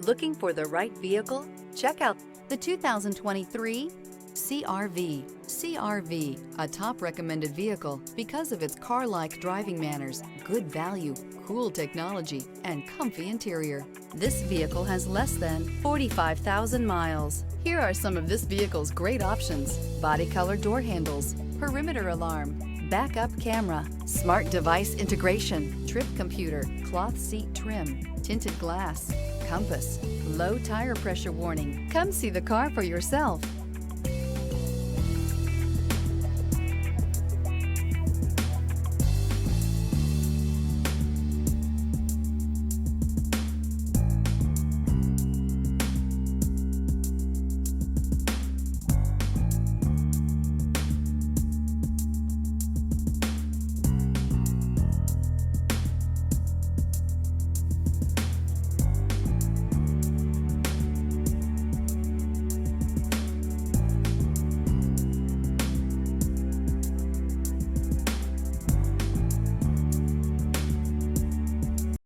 Looking for the right vehicle? Check out the 2023 CR-V. CR-V, a top recommended vehicle because of its car-like driving manners, good value, cool technology, and comfy interior. This vehicle has less than 45,000 miles. Here are some of this vehicle's great options: body color door handles, perimeter alarm, backup camera, smart device integration, trip computer, cloth seat trim, tinted glass, compass, low tire pressure warning. Come see the car for yourself.